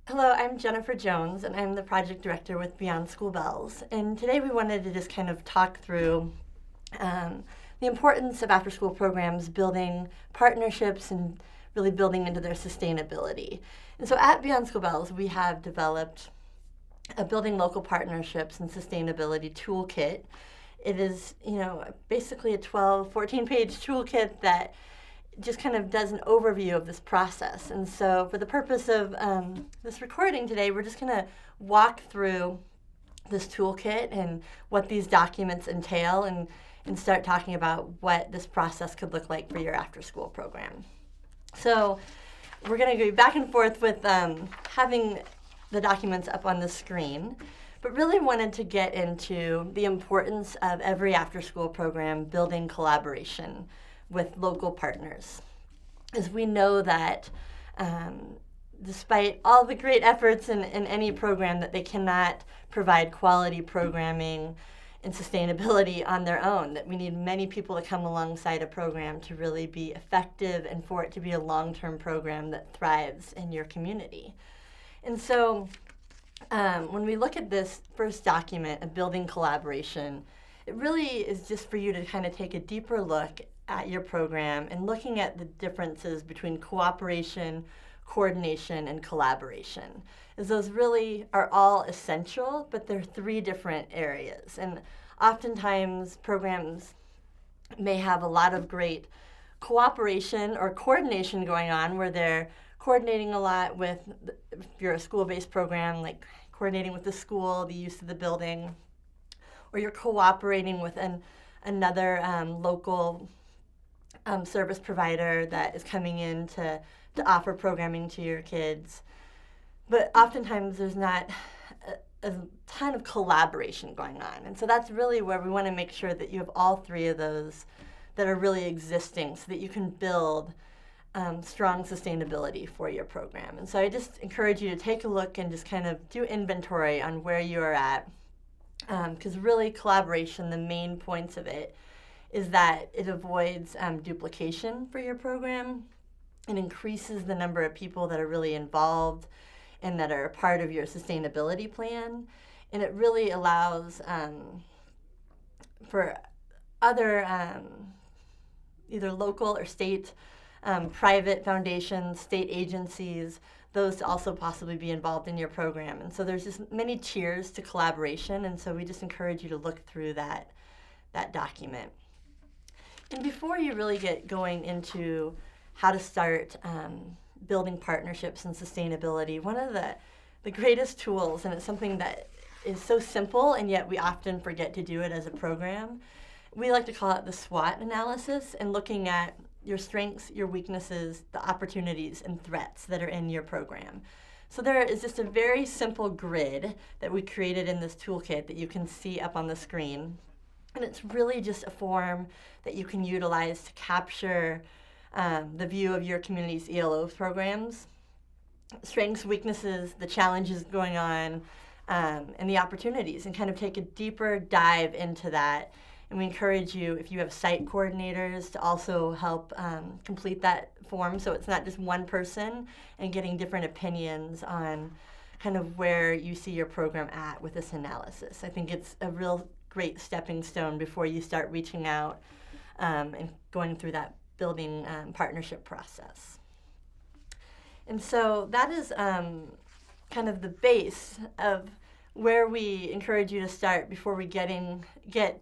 Hello, I'm Jennifer Jones, and I'm the project director with Beyond School Bells. And today we wanted to just kind of talk through um, the importance of after-school programs, building partnerships, and really building into their sustainability. And so at Beyond School Bells, we have developed a Building Local Partnerships and Sustainability Toolkit. It is, basically a 14-page toolkit that just kind of does an overview of this process. And so for the purpose of this recording today, we're just going to walk through this toolkit and what these documents entail and start talking about what this process could look like for your after-school program. So we're going to go back and forth with having the documents up on the screen, but really wanted to get into the importance of every after-school program building collaboration with local partners. As we know that despite all the great efforts in any program, that they cannot provide quality programming and sustainability on their own, that we need many people to come alongside a program to really be effective and for it to be a long-term program that thrives in your community. And so when we look at this first document, a building collaboration, it really is just for you to kind of take a deeper look at your program and looking at the differences between cooperation, coordination, and collaboration. As those really are all essential, but they're three different areas. And oftentimes programs may have a lot of great cooperation or coordination going on where they're coordinating a lot with, if you're a school-based program, like coordinating with the school, the use of the building, or you're cooperating with another local service provider that is coming in to offer programming to your kids. But oftentimes there's not a ton of collaboration going on. And so that's really where we want to make sure that you have all three of those that are really existing so that you can build strong sustainability for your program. And so I just encourage you to take a look and just kind of do inventory on where you are at. Because really collaboration, the main points of it is that it avoids duplication for your program. It increases the number of people that are really involved and that are a part of your sustainability plan. And it really allows for other either local or state private foundations, state agencies, those to also possibly be involved in your program. And so there's just many tiers to collaboration, and so we just encourage you to look through that document. And before you really get going into how to start building partnerships and sustainability, one of the greatest tools, and it's something that is so simple and yet we often forget to do it as a program, we like to call it the SWOT analysis, and looking at your strengths, your weaknesses, the opportunities and threats that are in your program. So there is just a very simple grid that we created in this toolkit that you can see up on the screen. And it's really just a form that you can utilize to capture the view of your community's ELO programs, strengths, weaknesses, the challenges going on, and the opportunities, and kind of take a deeper dive into that. And we encourage you, if you have site coordinators, to also help complete that form so it's not just one person and getting different opinions on kind of where you see your program at with this analysis. I think it's a real great stepping stone before you start reaching out and going through that building partnership process. And so that is kind of the base of where we encourage you to start before we get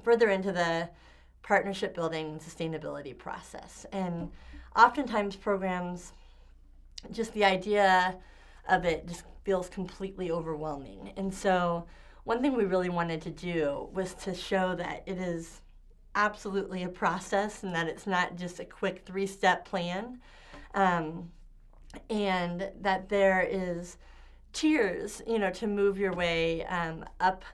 further into the partnership building and sustainability process. And oftentimes programs, just the idea of it just feels completely overwhelming. And so one thing we really wanted to do was to show that it is absolutely a process and that it's not just a quick 3-step plan, and that there is tiers, to move your way up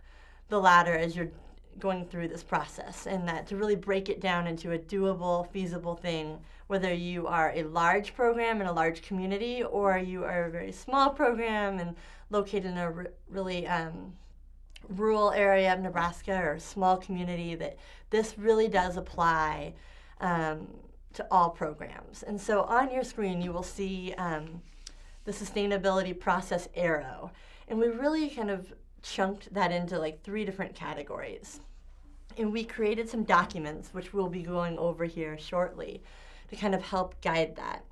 the ladder as you're going through this process, and that to really break it down into a doable, feasible thing, whether you are a large program in a large community or you are a very small program and located in a really rural area of Nebraska or a small community, that this really does apply to all programs. And so on your screen you will see the the sustainability process arrow. And we really kind of chunked that into like 3 different categories. And we created some documents, which we'll be going over here shortly, to kind of help guide that.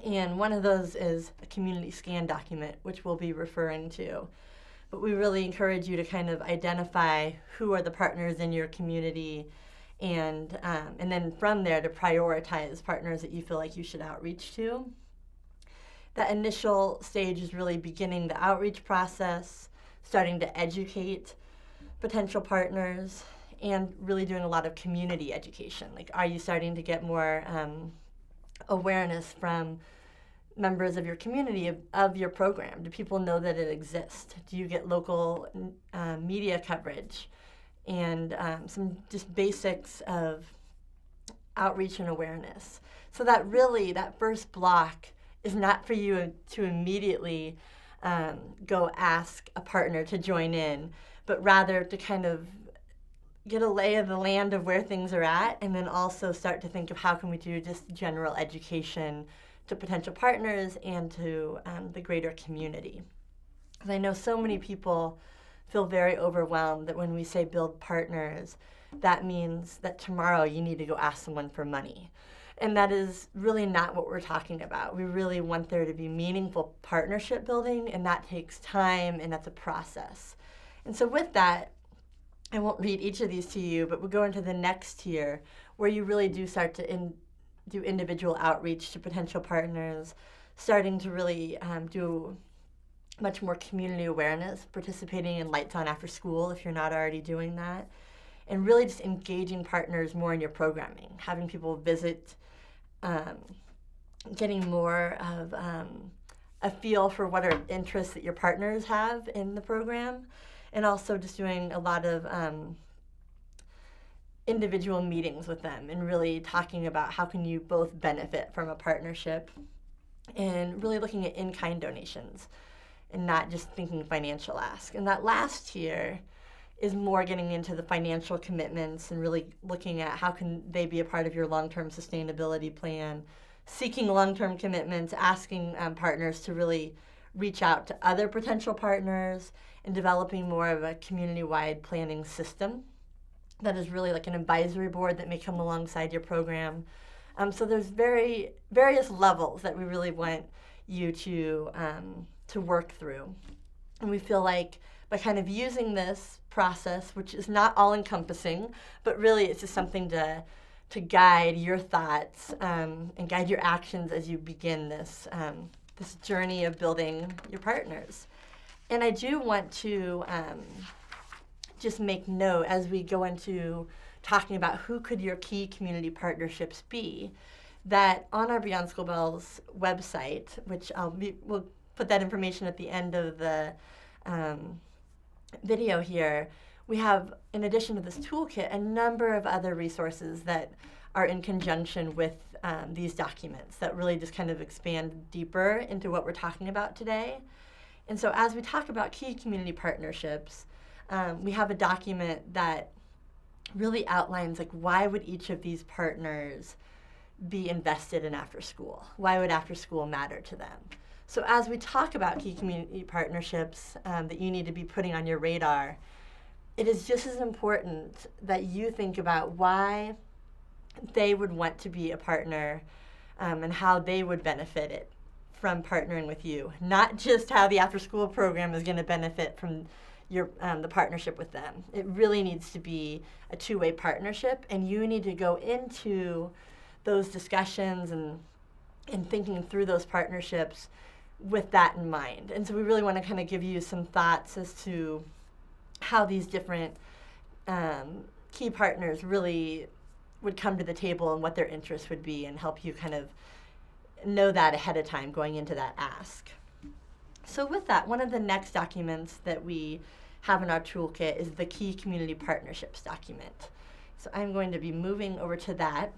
And one of those is a community scan document, which we'll be referring to. But we really encourage you to kind of identify who are the partners in your community, and then from there to prioritize partners that you feel like you should outreach to. That initial stage is really beginning the outreach process, starting to educate potential partners, and really doing a lot of community education. Like, are you starting to get more awareness from members of your community of your program? Do people know that it exists? Do you get local media coverage? And some just basics of outreach and awareness. So that really, that first block is not for you to immediately go ask a partner to join in, but rather to kind of get a lay of the land of where things are at, and then also start to think of how can we do just general education to potential partners and to the greater community. Because I know so many people feel very overwhelmed that when we say build partners, that means that tomorrow you need to go ask someone for money. And that is really not what we're talking about. We really want there to be meaningful partnership building, and that takes time, and that's a process. And so with that, I won't read each of these to you, but we'll go into the next tier where you really do start to do individual outreach to potential partners, starting to really do much more community awareness, participating in Lights On After School if you're not already doing that, and really just engaging partners more in your programming, having people visit, getting more of a feel for what are interests that your partners have in the program, and also just doing a lot of individual meetings with them and really talking about how can you both benefit from a partnership, and really looking at in-kind donations and not just thinking financial ask. And that last tier is more getting into the financial commitments and really looking at how can they be a part of your long-term sustainability plan, seeking long-term commitments, asking partners to really reach out to other potential partners, and developing more of a community-wide planning system that is really like an advisory board that may come alongside your program. So there's various levels that we really want you to work through. And we feel like by kind of using this process, which is not all-encompassing, but really it's just something to guide your thoughts and guide your actions as you begin this journey of building your partners. And I do want to just make note as we go into talking about who could your key community partnerships be, that on our Beyond School Bells website, which we'll put that information at the end of the video here, we have, in addition to this toolkit, a number of other resources that are in conjunction with these documents that really just kind of expand deeper into what we're talking about today. And so as we talk about key community partnerships, we have a document that really outlines like why would each of these partners be invested in after school? Why would after school matter to them? So as we talk about key community partnerships that you need to be putting on your radar, it is just as important that you think about why they would want to be a partner and how they would benefit it from partnering with you, not just how the after-school program is going to benefit from your the partnership with them. It really needs to be a two-way partnership, and you need to go into those discussions and thinking through those partnerships with that in mind. And so we really want to kind of give you some thoughts as to how these different key partners really would come to the table and what their interests would be, and help you kind of know that ahead of time going into that ask. So with that, one of the next documents that we have in our toolkit is the Key Community Partnerships document. So I'm going to be moving over to that.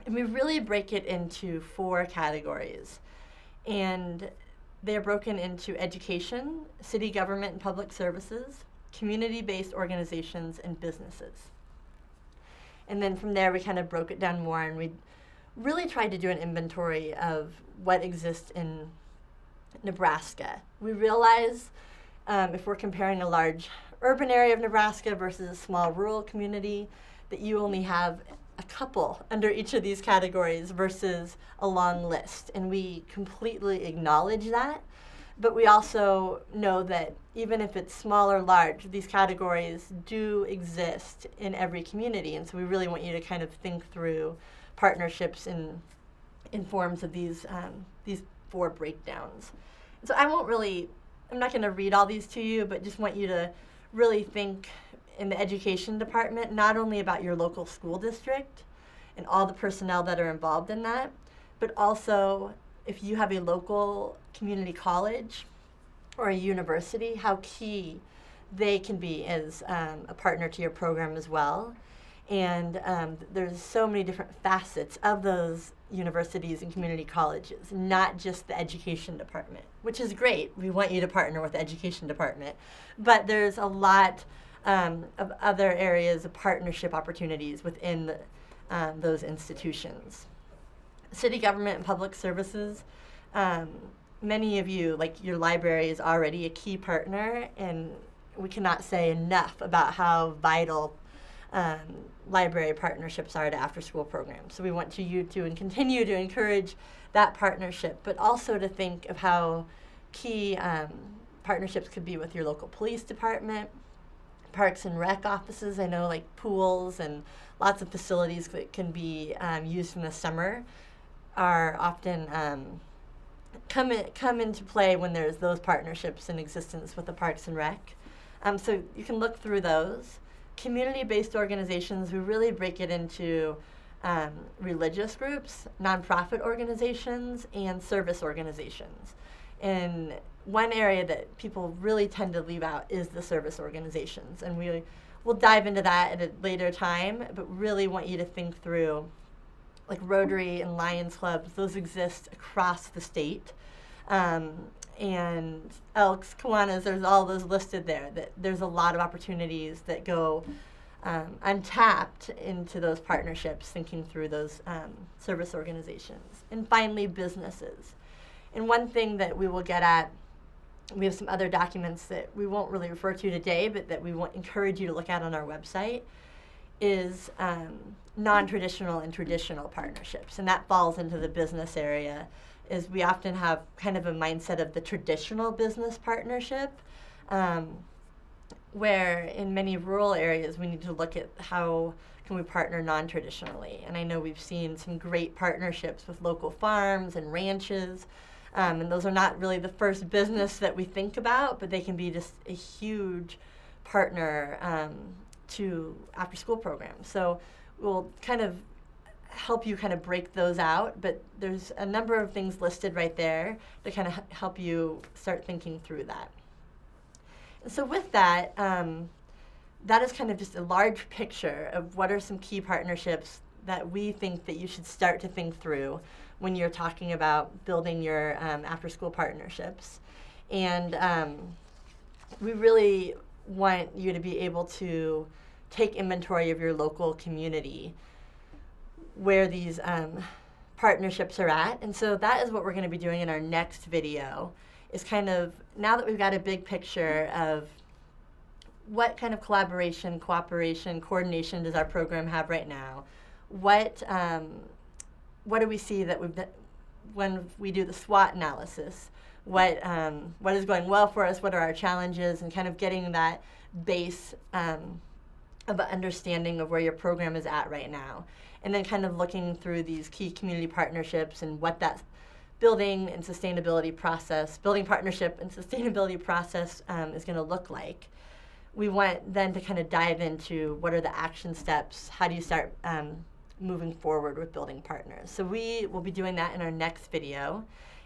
And we really break it into 4 categories. And they're broken into education, city government and public services, community-based organizations, and businesses. And then from there, we kind of broke it down more, and we really tried to do an inventory of what exists in Nebraska. We realize if we're comparing a large urban area of Nebraska versus a small rural community, that you only have a couple under each of these categories versus a long list. And we completely acknowledge that. But we also know that even if it's small or large, these categories do exist in every community. And so we really want you to kind of think through partnerships in forms of these 4 breakdowns. So I'm not going to read all these to you, but just want you to really think in the education department, not only about your local school district and all the personnel that are involved in that, but also if you have a local community college or a university, how key they can be as a partner to your program as well. And there's so many different facets of those universities and community colleges, not just the education department, which is great. We want you to partner with the education department. But there's a lot of other areas of partnership opportunities within those institutions. City government and public services, many of you, like your library is already a key partner, and we cannot say enough about how vital library partnerships are to after-school programs. So we want you to and continue to encourage that partnership, but also to think of how key partnerships could be with your local police department, parks and rec offices. I know like pools and lots of facilities that can be used in the summer are often come into play when there's those partnerships in existence with the parks and rec. So you can look through those. Community-based organizations, we really break it into religious groups, nonprofit organizations, and service organizations. And one area that people really tend to leave out is the service organizations. And we'll dive into that at a later time, but really want you to think through like Rotary and Lions Clubs. Those exist across the state. And Elks, Kiwanis, there's all those listed there. That there's a lot of opportunities that go untapped into those partnerships, thinking through those service organizations. And finally, businesses. And one thing that we will get at, we have some other documents that we won't really refer to today, but that we encourage you to look at on our website, is non-traditional and traditional partnerships. And that falls into the business area. Is we often have kind of a mindset of the traditional business partnership, where in many rural areas we need to look at how can we partner non-traditionally. And I know we've seen some great partnerships with local farms and ranches, and those are not really the first business that we think about, but they can be just a huge partner to after-school programs. So we'll kind of help you kind of break those out, but there's a number of things listed right there to kind of help you start thinking through that. And so with that, that is kind of just a large picture of what are some key partnerships that we think that you should start to think through when you're talking about building your after-school partnerships. And we really want you to be able to take inventory of your local community where these partnerships are at. And so that is what we're going to be doing in our next video, is kind of, now that we've got a big picture of what kind of collaboration, cooperation, coordination does our program have right now, what do we see that when we do the SWOT analysis, what is going well for us, what are our challenges, and kind of getting that base of an understanding of where your program is at right now. And then kind of looking through these key community partnerships and what that building partnership and sustainability process is going to look like. We want then to kind of dive into what are the action steps, how do you start moving forward with building partners. So we will be doing that in our next video.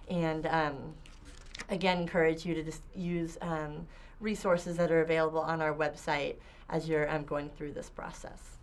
And again, encourage you to just use resources that are available on our website as you're going through this process.